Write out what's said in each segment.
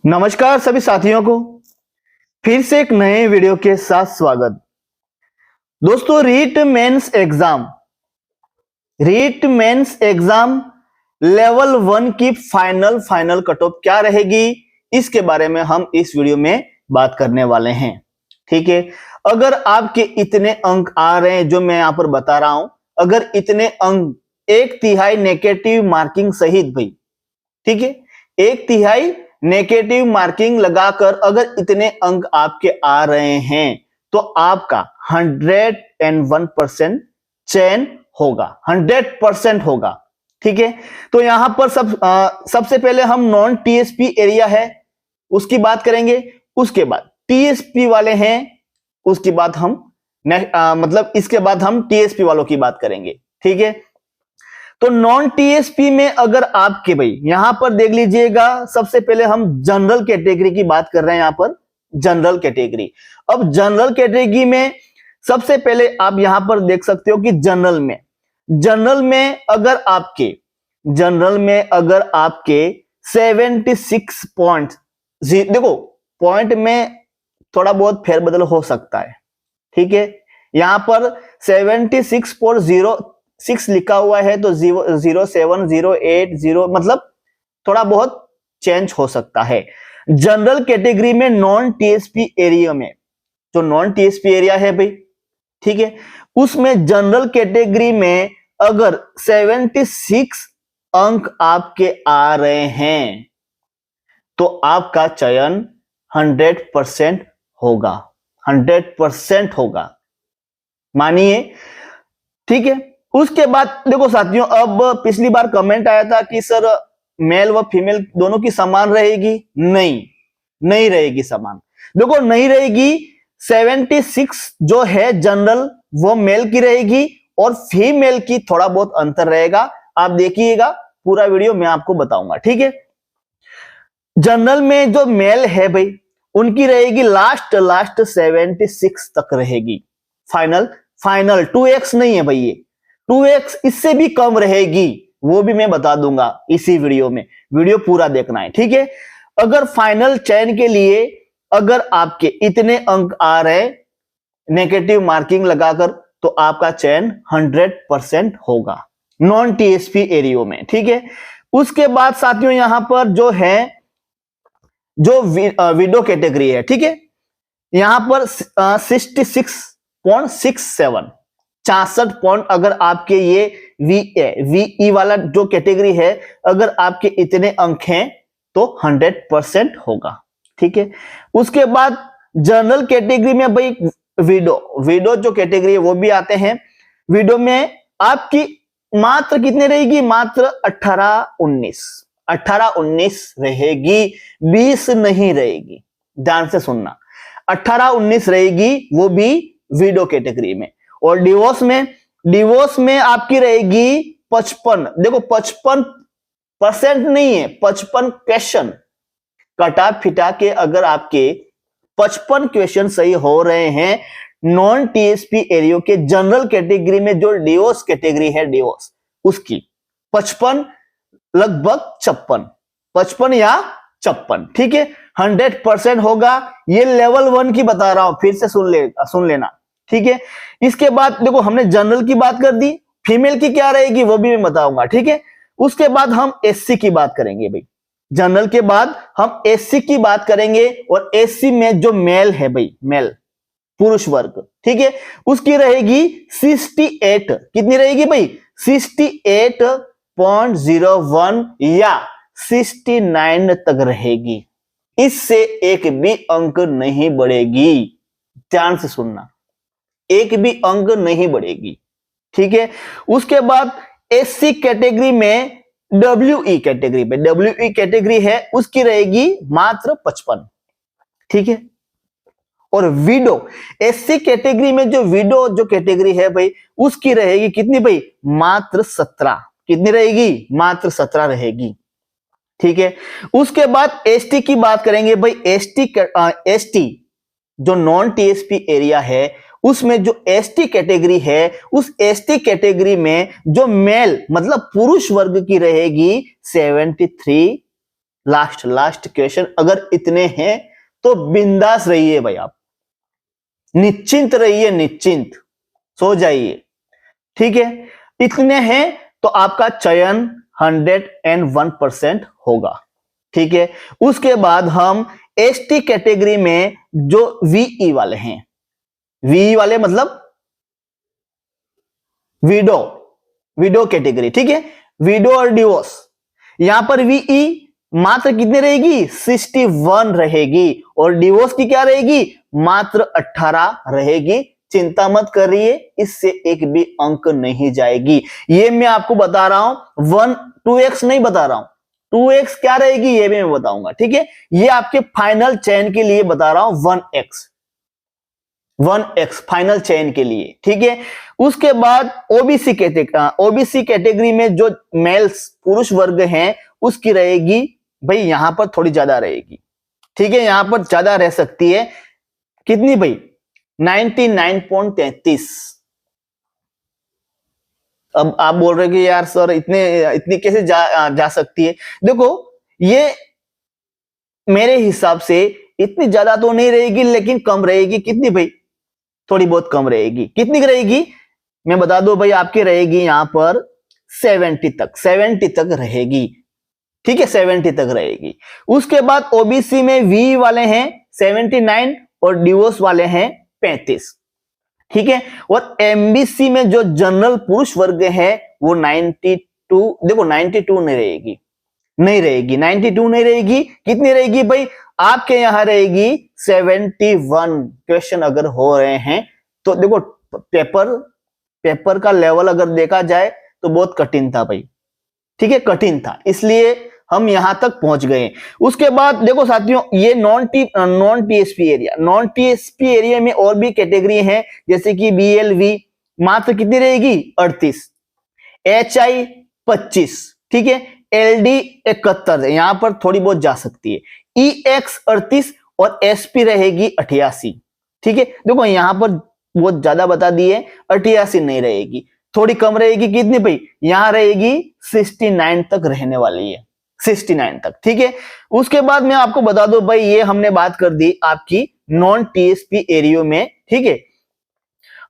नमस्कार सभी साथियों को फिर से एक नए वीडियो के साथ स्वागत। दोस्तों रीट मेंस एग्जाम लेवल 1 की फाइनल कट ऑफ क्या रहेगी, इसके बारे में हम इस वीडियो में बात करने वाले हैं। ठीक है, अगर आपके इतने अंक आ रहे हैं जो मैं यहां पर बता रहा हूं, अगर इतने अंक 1/3 नेगेटिव मार्किंग सहित भाई, ठीक है, 1/3 नेगेटिव मार्किंग लगाकर अगर इतने अंक आपके आ रहे हैं तो आपका 101% चयन होगा, 100% होगा। ठीक है, तो यहां पर सबसे पहले हम नॉन टीएसपी एरिया है उसकी बात करेंगे, उसके बाद टीएसपी वाले हैं, उसके बाद हम इसके बाद हम टीएसपी वालों की बात करेंगे। ठीक है, तो नॉन टीएसपी में अगर आपके भाई यहां पर देख लीजिएगा, सबसे पहले हम जनरल कैटेगरी की बात कर रहे हैं। यहां पर जनरल कैटेगरी, अब जनरल कैटेगरी में सबसे पहले आप यहां पर देख सकते हो कि जनरल में अगर आपके 76 पॉइंट, देखो पॉइंट में थोड़ा बहुत फेरबदल हो सकता है। ठीक है, यहां पर 76.06 लिखा हुआ है तो 07080 मतलब थोड़ा बहुत चेंज हो सकता है। जनरल कैटेगरी में नॉन टीएसपी एरिया में, जो नॉन टीएसपी एरिया है भाई, ठीक है, उसमें जनरल कैटेगरी में अगर 76 अंक आपके आ रहे हैं तो आपका चयन 100% होगा, 100% होगा, मानिए। ठीक है, उसके बाद देखो साथियों, अब पिछली बार कमेंट आया था कि सर मेल व फीमेल दोनों की समान रहेगी। नहीं रहेगी समान। देखो नहीं रहेगी, 76 जो है जनरल वो मेल की रहेगी और फीमेल की थोड़ा बहुत अंतर रहेगा। आप देखिएगा पूरा वीडियो, मैं आपको बताऊंगा। ठीक है, जनरल में जो मेल है भाई उनकी रहेगी लास्ट 76 तक रहेगी। फाइनल 2x नहीं है भाई, ये 2x इससे भी कम रहेगी, वो भी मैं बता दूंगा इसी वीडियो में, वीडियो पूरा देखना है। ठीक है, अगर फाइनल चयन के लिए अगर आपके इतने अंक आ रहे नेगेटिव मार्किंग लगाकर तो आपका चयन 100% होगा नॉन टीएसपी एरिया में। ठीक है, उसके बाद साथियों यहां पर जो है जो विडो कैटेगरी है, ठीक है, यहां पर 66.67 पॉइंट अगर आपके ये वीई वाला जो कैटेगरी है, अगर आपके इतने अंक हैं तो 100% होगा। ठीक है, उसके बाद जनरल कैटेगरी में भाई विडो जो कैटेगरी है वो भी आते हैं। विडो में आपकी मात्र कितने रहेगी, मात्र 18-19 रहेगी, 20 नहीं रहेगी। ध्यान से सुनना, 18-19 रहेगी, वो भी विडो कैटेगरी में। और डिवोर्स में आपकी रहेगी 55, देखो 55% नहीं है, 55 क्वेश्चन कटा फिटा के अगर आपके 55 क्वेश्चन सही हो रहे हैं नॉन टीएसपी एरिया के जनरल कैटेगरी में, जो डिवोर्स कैटेगरी है डिवोर्स उसकी 55 लगभग 55 या 56। ठीक है, 100% होगा। ये लेवल 1 की बता रहा हूं, फिर से सुन लेना। ठीक है, इसके बाद देखो हमने जनरल की बात कर दी, फीमेल की क्या रहेगी वो भी मैं बताऊंगा। ठीक है, उसके बाद हम एससी की बात करेंगे भाई, जनरल के बाद हम एससी की बात करेंगे। और एससी में जो मेल है भाई, मेल पुरुष वर्ग, ठीक है, उसकी रहेगी 68, कितनी रहेगी भाई, 68.01 या 69 तक रहेगी, इससे एक भी अंक नहीं बढ़ेगी। ध्यान से सुनना, एक भी अंक नहीं बढ़ेगी। ठीक है, उसके बाद एससी कैटेगरी में डब्ल्यूई कैटेगरी है, उसकी रहेगी मात्र 55। ठीक है, और विडो एससी कैटेगरी में जो विडो जो कैटेगरी है भाई उसकी रहेगी कितनी भाई, मात्र 17। कितनी रहेगी, मात्र 17 रहेगी। ठीक है, उसके बाद एसटी की बात करेंगे भाई। एसटी जो नॉन टीएसपी एरिया है उसमें जो एसटी कैटेगरी है, उस एसटी कैटेगरी में जो मेल मतलब पुरुष वर्ग की रहेगी 73 लास्ट क्वेश्चन। अगर इतने हैं तो बिंदास रहिए भाई, आप निश्चिंत रहिए, निश्चिंत सो जाइए। ठीक है, इतने हैं तो आपका चयन 101% होगा। ठीक है, उसके बाद हम एसटी कैटेगरी में जो वीई वाले हैं, वीई वाले मतलब विडो कैटेगरी। ठीक है, विडो और डिवोर्स, यहां पर वीई मात्र कितने रहेगी, 61 रहेगी, और डिवोर्स की क्या रहेगी, मात्र 18 रहेगी। चिंता मत करिए, इससे एक भी अंक नहीं जाएगी। ये मैं आपको बता रहा हूं, 2x नहीं बता रहा हूं, 2x क्या रहेगी ये भी मैं बताऊंगा। ठीक है, ये आपके फाइनल चयन के लिए बता रहा हूं, 1x फाइनल चयन के लिए। ठीक है, उसके बाद ओबीसी कैटेगरी में जो मेल्स पुरुष वर्ग हैं उसकी रहेगी भाई, यहां पर थोड़ी ज्यादा रहेगी। ठीक है, यहां पर ज्यादा रह सकती है, कितनी भाई, 99.33। अब आप बोल रहे हो कि यार सर इतनी कैसे जा सकती है। देखो, ये मेरे हिसाब से इतनी ज्यादा तो नहीं रहेगी, लेकिन कम रहेगी। कितनी भाई, थोड़ी बहुत कम रहेगी। कितनी रहेगी मैं बता दूं भाई, आपकी रहेगी यहां पर 70 तक रहेगी। ठीक है, 70 तक रहेगी। उसके बाद ओबीसी में वी वाले हैं 79 और डिवोर्स वाले हैं 35। ठीक है, और एमबीसी में जो जनरल पुरुष वर्ग है वो 92, देखो 92 नहीं रहेगी, 92 नहीं रहेगी। कितनी रहेगी भाई, आपके यहां रहेगी 71 क्वेश्चन अगर हो रहे हैं तो। देखो, पेपर का लेवल अगर देखा जाए तो बहुत कठिन था भाई। ठीक है, कठिन था, इसलिए हम यहां तक पहुंच गए। उसके बाद देखो साथियों, ये non TSP area, non TSP area में और भी कैटेगरी हैं, जैसे कि बीएलवी, मात्र कितनी रहेगी, 38, एचआई 25। ठीक है, एलडी 71, यहां पर थोड़ी बहुत जा सकती है, ईएक्स 38 और एसपी रहेगी 88। ठीक है, देखो यहां पर बहुत ज्यादा बता दिए, 88 नहीं रहेगी, थोड़ी कम रहेगी। कितनी भाई, यहां रहेगी 69 तक रहने वाली है, 69 तक। ठीक है, उसके बाद मैं आपको बता दूं भाई, ये हमने बात कर दी आपकी नॉन टीएसपी एरिया में। ठीक है,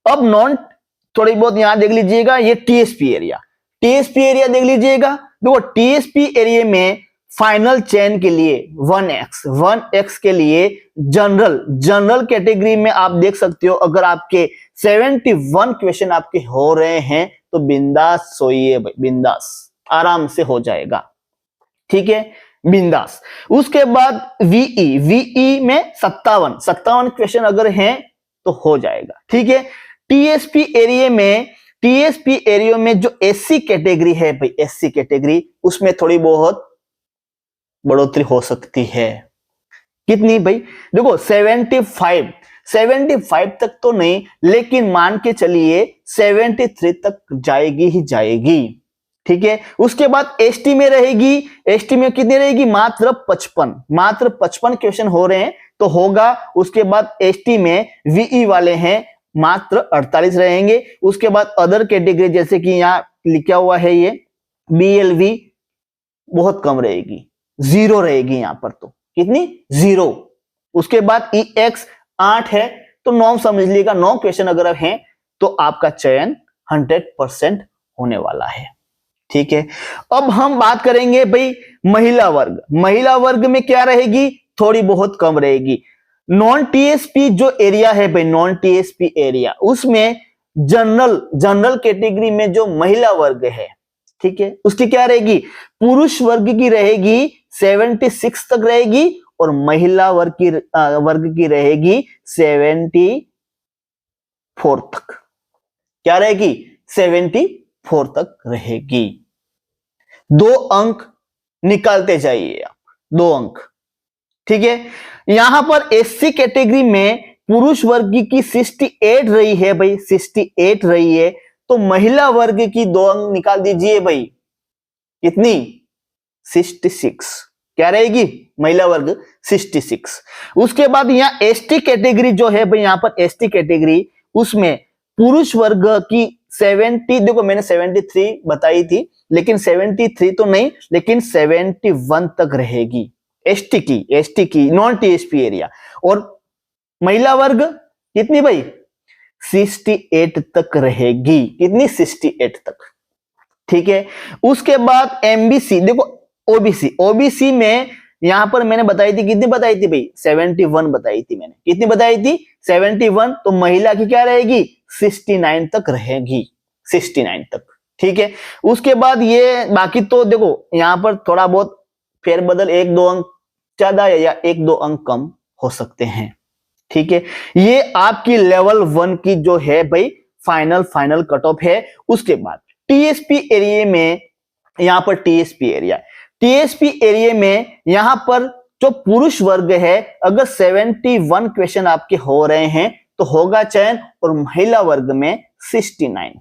अब थोड़ी बहुत यहां देख लीजिएगा, ये टीएसपी एरिया देख लीजिएगा। देखो, टीएसपी एरिया में फाइनल चयन के लिए 1x के लिए जनरल कैटेगरी में आप देख सकते हो, अगर आपके 71 क्वेश्चन आपके हो रहे हैं तो बिंदास सोइए भाई, बिंदास आराम से हो जाएगा। ठीक है, बिंदास। उसके बाद वीई में 57 क्वेश्चन अगर हैं तो हो जाएगा। ठीक है, टीएसपी एरिया में जो एससी कैटेगरी है भाई, एससी कैटेगरी, उसमें थोड़ी बहुत बढ़ोतरी हो सकती है। कितनी भाई, देखो 75 तक तो नहीं, लेकिन मान के चलिए 73 तक जाएगी ही जाएगी। ठीक है, उसके बाद एसटी में कितनी रहेगी, मात्र 55 क्वेश्चन हो रहे हैं तो होगा। उसके बाद एसटी में वीई वाले हैं मात्र 48 रहेंगे। उसके बाद अदर कैटेगरी, जैसे कि यहां लिखा हुआ है ये बीएलवी, बहुत कम रहेगी, 0 रहेगी यहां पर, तो कितनी, 0। उसके बाद ईएक्स 8 है, तो 9 समझ लीजिएगा, 9 क्वेश्चन अगर हैं तो आपका चयन 100% होने वाला है। ठीक है, अब हम बात करेंगे भाई महिला वर्ग में क्या रहेगी, थोड़ी बहुत कम रहेगी। नॉन टीएसपी जो एरिया है भाई, नॉन टीएसपी एरिया, उसमें जनरल कैटेगरी में जो महिला वर्ग है, ठीक है, उसकी क्या रहेगी, पुरुष वर्ग की रहेगी 76 तक रहेगी, और महिला वर्ग की रहेगी 74 तक। क्या रहेगी, 74 तक रहेगी। 2 अंक निकालते जाइए आप, 2 अंक। ठीक है, यहां पर एससी कैटेगरी में पुरुष वर्ग की 68 रही है भाई, 68 रही है, तो महिला वर्ग की 2 अंक निकाल दीजिए भाई, कितनी, 66। क्या रहेगी, महिला वर्ग 66। उसके बाद यहां एसटी कैटेगरी जो है भाई, यहां पर एसटी कैटेगरी, उसमें पुरुष वर्ग की 70, देखो मैंने 73 बताई थी, लेकिन 73 तो नहीं, लेकिन 71 तक रहेगी एसटी की नॉन टीएसपी एरिया। और महिला वर्ग कितनी भाई, 68 तक रहेगी। कितनी, 68 तक, ठीक है। उसके बाद एमबीसी, देखो ओबीसी में यहां पर मैंने बताई थी, कितनी बताई थी भाई, 71 बताई थी मैंने। कितनी बताई थी, 71। तो महिला की क्या रहेगी, 69 तक रहेगी, 69 तक, ठीक है। उसके बाद ये बाकी तो देखो यहां पर थोड़ा बहुत फेरबदल, 1-2 अंक ज्यादा या 1-2 अंक कम हो सकते हैं, ठीक है। ये आपकी लेवल 1 की जो है भाई फाइनल कट ऑफ है। उसके बाद टीएसपी एरिया में, यहां पर टीएसपी एरिया में यहां पर जो पुरुष वर्ग है, अगर 71 क्वेश्चन आपके हो रहे हैं तो होगा चयन, और महिला वर्ग में 69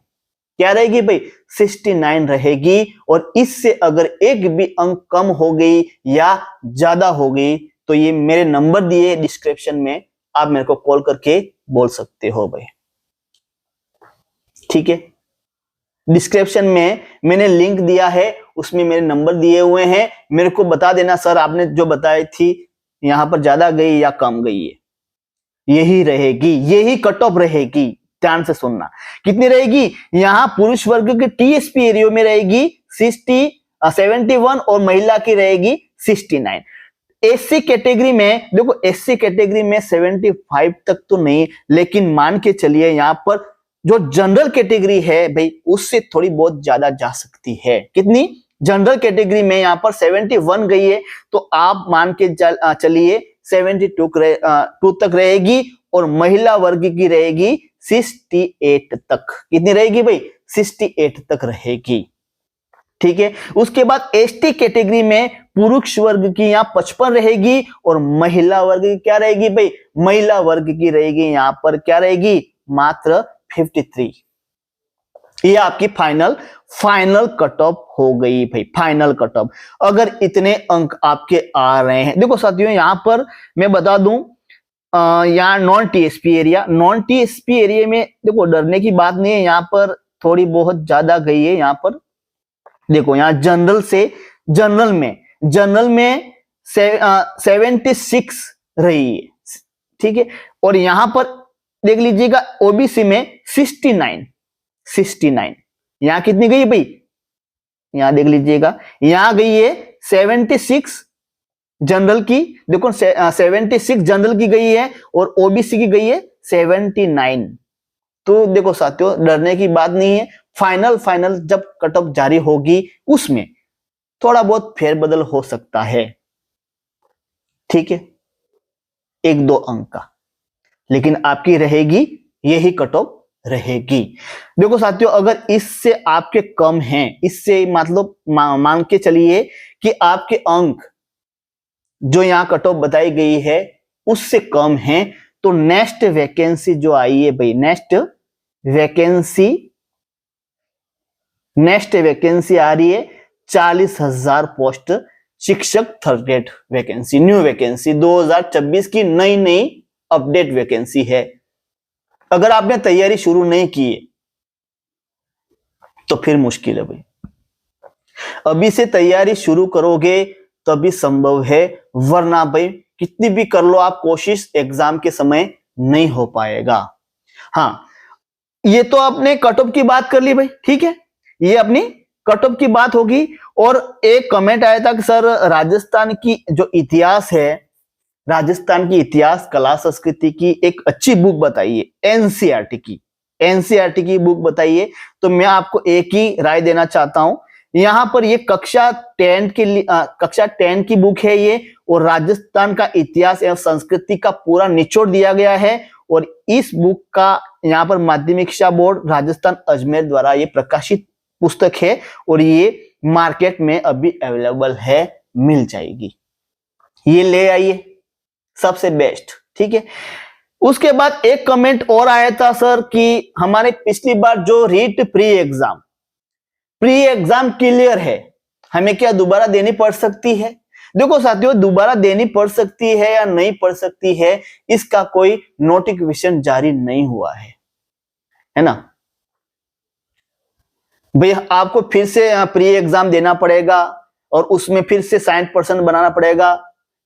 क्या रहेगी भाई, 69 रहेगी। और इससे अगर एक भी अंक कम हो गई या ज्यादा हो गई तो ये मेरे नंबर दिए डिस्क्रिप्शन में, आप मेरे को कॉल करके बोल सकते हो भाई, ठीक है। डिस्क्रिप्शन में मैंने लिंक दिया है, उसमें मेरे नंबर दिए हुए हैं, मेरे को बता देना सर आपने जो बताई थी यहां पर ज्यादा गई या कम गई है। यही रहेगी, यही कट ऑफ रहेगी, ध्यान से सुनना। कितनी रहेगी, यहां पुरुष वर्ग के टीएसपी एरिया में रहेगी 71 और महिला की रहेगी 69। एससी कैटेगरी में देखो, एससी कैटेगरी में 75 तक तो नहीं, लेकिन मान के चलिए यहां पर जो जनरल कैटेगरी है भाई उससे थोड़ी बहुत ज्यादा जा सकती है। कितनी, जनरल कैटेगरी में यहां पर 71 गई है, तो आप मान के चलिए 72 तक रहेगी, और महिला वर्ग की रहेगी 68 तक। कितनी रहेगी भाई, 68 तक रहेगी, ठीक है। उसके बाद एसटी कैटेगरी में पुरुष वर्ग की यहां 55 रहेगी, और महिला वर्ग की क्या रहेगी भाई, महिला वर्ग की रहेगी यहां पर क्या रहेगी, मात्र 53। ये आपकी फाइनल कट ऑफ हो गई भाई, फाइनल कट ऑफ। अगर इतने अंक आपके आ रहे हैं, देखो साथियों यहां पर मैं बता दूं, यहाँ नॉन टीएसपी एरिया में देखो डरने की बात नहीं है, यहाँ पर थोड़ी बहुत ज्यादा गई है। यहाँ पर देखो, यहाँ जनरल में 76 रही है, ठीक है। और यहां पर देख लीजिएगा ओबीसी में 69 यहां कितनी गई भाई, यहां देख लीजिएगा, यहां गई है 76 जनरल की, देखो 76 जनरल की गई है, और ओबीसी की गई है 79। तो देखो साथियों डरने की बात नहीं है, फाइनल जब कट ऑफ जारी होगी उसमें थोड़ा बहुत फेरबदल हो सकता है, ठीक है, 1-2 अंक का, लेकिन आपकी रहेगी यही कट ऑफ रहेगी। देखो साथियों अगर इससे आपके कम हैं, इससे मतलब मान के चलिए कि आपके अंक जो यहां कट ऑफ बताई गई है उससे कम है, तो नेक्स्ट वैकेंसी जो आई है भाई, नेक्स्ट वैकेंसी आ रही है 40,000 पोस्ट शिक्षक third grade vacancy, new vacancy 2026 की नई अपडेट वैकेंसी है। अगर आपने तैयारी शुरू नहीं की है तो फिर मुश्किल है भाई, अभी से तैयारी शुरू करोगे तभी संभव है, वरना भाई कितनी भी कर लो आप कोशिश, एग्जाम के समय नहीं हो पाएगा। हाँ, ये तो आपने कट ऑफ की बात कर ली भाई, ठीक है, ये अपनी कट ऑफ की बात होगी। और एक कमेंट आया था कि सर राजस्थान की जो इतिहास है, राजस्थान की इतिहास कला संस्कृति की एक अच्छी बुक बताइए, एनसीईआरटी की बुक बताइए। तो मैं आपको एक ही राय देना चाहता हूं, यहां पर ये कक्षा 10 की बुक है ये, और राजस्थान का इतिहास एवं संस्कृति का पूरा निचोड़ दिया गया है। और इस बुक का यहाँ पर माध्यमिक शिक्षा बोर्ड राजस्थान अजमेर द्वारा ये प्रकाशित पुस्तक है, और ये मार्केट में अभी अवेलेबल है, मिल जाएगी, ये ले आइए, सबसे बेस्ट, ठीक है। उसके बाद एक कमेंट और आया था सर कि हमारे पिछली बार जो रीट प्री एग्जाम क्लियर है, हमें क्या दोबारा देनी पड़ सकती है? देखो साथियों दोबारा देनी पड़ सकती है या नहीं पड़ सकती है, इसका कोई नोटिफिकेशन जारी नहीं हुआ है ना। भाई आपको फिर से प्री एग्जाम देना पड़ेगा और उसमें फिर से 60% बनाना पड़ेगा,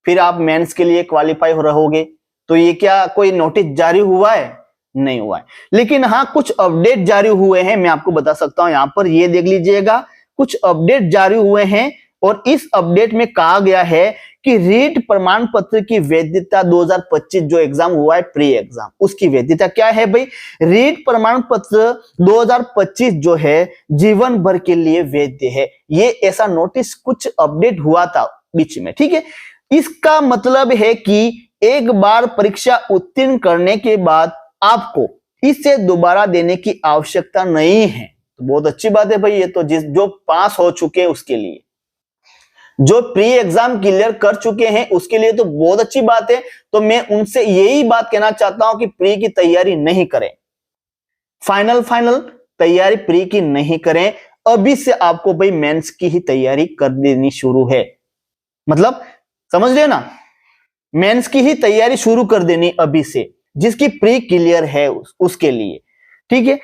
फिर आप मेंस के लिए क्वालिफाई हो रहोगे। तो ये क्या कोई नोटिस जारी हुआ है? नहीं हुआ है। लेकिन हाँ, कुछ अपडेट जारी हुए हैं, मैं आपको बता सकता हूं। यहां पर ये देख लीजिएगा, कुछ अपडेट जारी हुए हैं और इस अपडेट में कहा गया है कि रीट प्रमाण पत्र की वैधता 2025 जो एग्जाम हुआ है प्री एग्जाम, उसकी वैधता क्या है भाई? रीट प्रमाण पत्र 2025 जो है जीवन भर के लिए वैध है। ये ऐसा नोटिस कुछ अपडेट हुआ था बीच में, ठीक है। इसका मतलब है कि एक बार परीक्षा उत्तीर्ण करने के बाद आपको इसे दोबारा देने की आवश्यकता नहीं है। तो बहुत अच्छी बात है भाई, ये तो जो पास हो चुके हैं उसके लिए, जो प्री एग्जाम क्लियर कर चुके हैं उसके लिए तो बहुत अच्छी बात है। तो मैं उनसे यही बात कहना चाहता हूं कि प्री की तैयारी नहीं करें, फाइनल तैयारी प्री की नहीं करें। अभी से आपको भाई मेंस की ही तैयारी कर देनी शुरू है, मतलब समझ रहे ना, मेंस की ही तैयारी शुरू कर देनी अभी से, जिसकी प्री क्लियर है उसके लिए, ठीक है।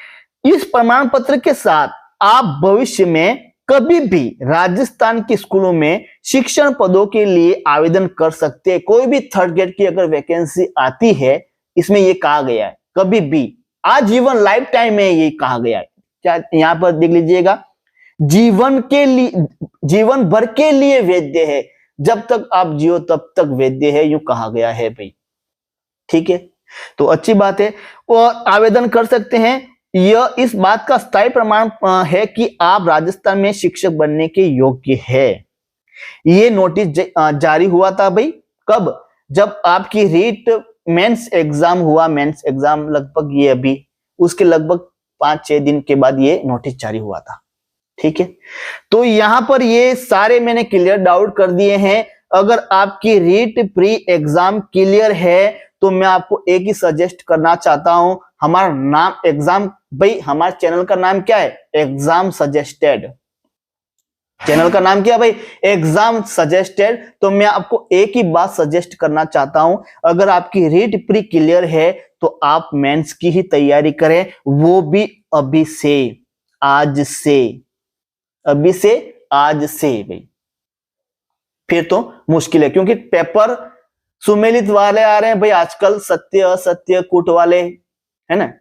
इस प्रमाण पत्र के साथ आप भविष्य में कभी भी राजस्थान के स्कूलों में शिक्षण पदों के लिए आवेदन कर सकते हैं। कोई भी थर्ड ग्रेड की अगर वैकेंसी आती है, इसमें ये कहा गया है कभी भी, आजीवन लाइफ टाइम में ये कहा गया है। क्या यहां पर देख लीजिएगा, जीवन के लिए, जीवन भर के लिए वैध है, जब तक आप जियो तब तक वैध है, यूं कहा गया है भाई, ठीक है। तो अच्छी बात है, और आवेदन कर सकते हैं। यह इस बात का स्थायी प्रमाण है कि आप राजस्थान में शिक्षक बनने के योग्य है। ये नोटिस जारी हुआ था भाई कब? जब आपकी रीट मेंस एग्जाम हुआ, मेंस एग्जाम लगभग ये अभी उसके लगभग 5-6 दिन के बाद ये नोटिस जारी हुआ था, ठीक है। तो यहां पर ये सारे मैंने क्लियर डाउट कर दिए हैं। अगर आपकी रीट प्री एग्जाम क्लियर है तो मैं आपको एक ही सजेस्ट करना चाहता हूं, हमारा नाम एग्जाम, भाई हमारे चैनल का नाम क्या है? Exam suggested. चैनल का नाम क्या है भाई? Exam suggested. तो मैं आपको एक ही बात सजेस्ट करना चाहता हूं, अगर आपकी रीट प्री क्लियर है तो आप मेंस की ही तैयारी करें, वो भी अभी से, आज से, अभी से आज से भाई। फिर तो मुश्किल है, क्योंकि पेपर सुमेलित वाले आ रहे हैं भाई आजकल, सत्य असत्य कूट वाले, है ना।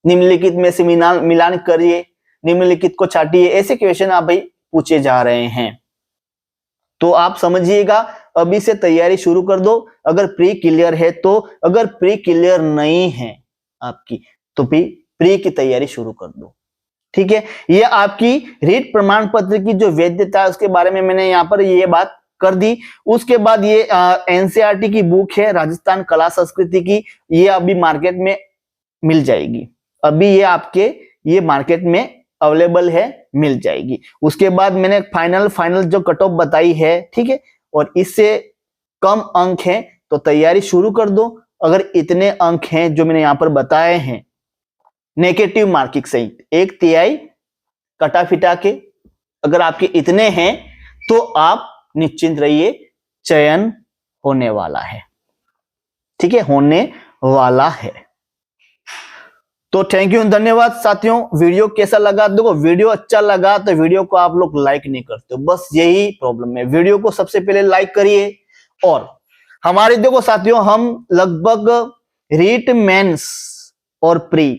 निम्नलिखित में से मिलान करिए, निम्नलिखित को छाटिए, ऐसे क्वेश्चन आप भाई पूछे जा रहे हैं। तो आप समझिएगा, अभी से तैयारी शुरू कर दो अगर प्री क्लियर है तो। अगर प्री क्लियर नहीं है आपकी तो भी प्री की तैयारी शुरू कर दो, ठीक है। ये आपकी रीट प्रमाण पत्र की जो वैधता है उसके बारे में मैंने यहाँ पर ये बात कर दी। उसके बाद ये एनसीईआरटी की बुक है राजस्थान कला संस्कृति की, ये अभी मार्केट में मिल जाएगी, अभी ये आपके ये मार्केट में अवेलेबल है, मिल जाएगी। उसके बाद मैंने फाइनल जो कट ऑफ बताई है, ठीक है, और इससे कम अंक हैं तो तैयारी शुरू कर दो। अगर इतने अंक हैं जो मैंने यहाँ पर बताए हैं नेगेटिव मार्किंग सहित 1/3 कटा फिटा के, अगर आपके इतने हैं तो आप निश्चिंत रहिए, चयन होने वाला है, ठीक है, होने वाला है। तो थैंक यू, धन्यवाद साथियों। वीडियो कैसा लगा? देखो वीडियो अच्छा लगा तो वीडियो को आप लोग लाइक नहीं करते, बस यही प्रॉब्लम है। वीडियो को सबसे पहले लाइक करिए। और हमारे देखो साथियों, हम लगभग रीट मेंस और प्री,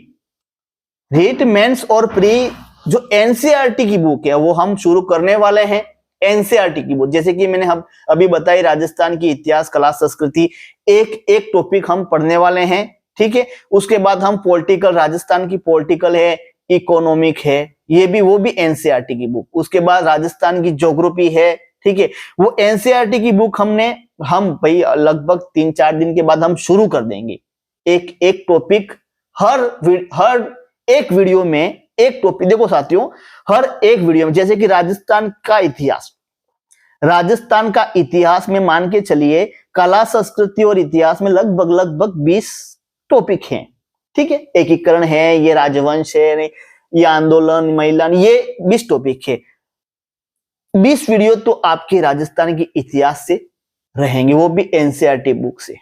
रीट मेंस और प्री जो एनसीईआरटी की बुक है वो हम शुरू करने वाले हैं। एनसीईआरटी की बुक, जैसे कि मैंने हम अभी बताई राजस्थान की इतिहास कला संस्कृति, एक एक टॉपिक हम पढ़ने वाले हैं, ठीक है। उसके बाद हम पॉलिटिकल, राजस्थान की पॉलिटिकल है, इकोनॉमिक है, ये भी वो भी एनसीईआरटी की बुक। उसके बाद राजस्थान की ज्योग्राफी है, ठीक है, वो एनसीईआरटी की बुक हम भाई लगभग 3-4 दिन के बाद हम शुरू कर देंगे। एक एक टॉपिक हर एक वीडियो में एक टॉपिक। देखो साथियों, हर एक वीडियो में, जैसे कि राजस्थान का इतिहास में मान के चलिए, कला संस्कृति और इतिहास में लगभग 20 टॉपिक हैं, ठीक है। एकीकरण है, ये राजवंश है, ये आंदोलन, महिला, ये 20 टॉपिक है। 20 वीडियो तो आपके राजस्थान के इतिहास से रहेंगे, वो भी एनसीईआरटी बुक से।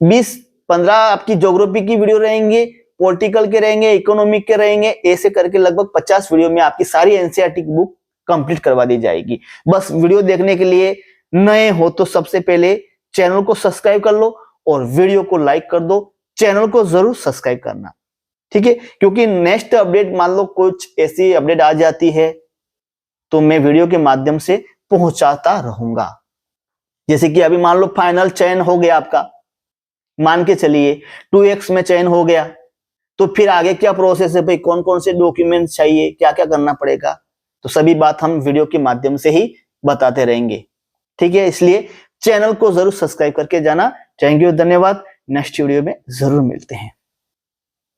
20-15 आपकी ज्योग्राफी की वीडियो रहेंगे, पॉलिटिकल के रहेंगे, इकोनॉमिक के रहेंगे, ऐसे करके लगभग 50 वीडियो में आपकी सारी एनसीईआरटी की बुक कंप्लीट करवा दी जाएगी। बस वीडियो देखने के लिए नए हो तो सबसे पहले चैनल को सब्सक्राइब कर लो और वीडियो को लाइक कर दो। चैनल को जरूर सब्सक्राइब करना, ठीक है, क्योंकि नेक्स्ट अपडेट मान लो कुछ ऐसी अपडेट आ जाती है तो मैं वीडियो के माध्यम से पहुंचाता रहूंगा। जैसे कि अभी मान लो फाइनल चयन हो गया आपका, मान के चलिए 2x में चयन हो गया, तो फिर आगे क्या प्रोसेस है भाई, कौन कौन से डॉक्यूमेंट चाहिए, क्या क्या करना पड़ेगा, तो सभी बात हम वीडियो के माध्यम से ही बताते रहेंगे, ठीक है। इसलिए चैनल को जरूर सब्सक्राइब करके जाना। थैंक यू, धन्यवाद। नेक्स्ट वीडियो में जरूर मिलते हैं।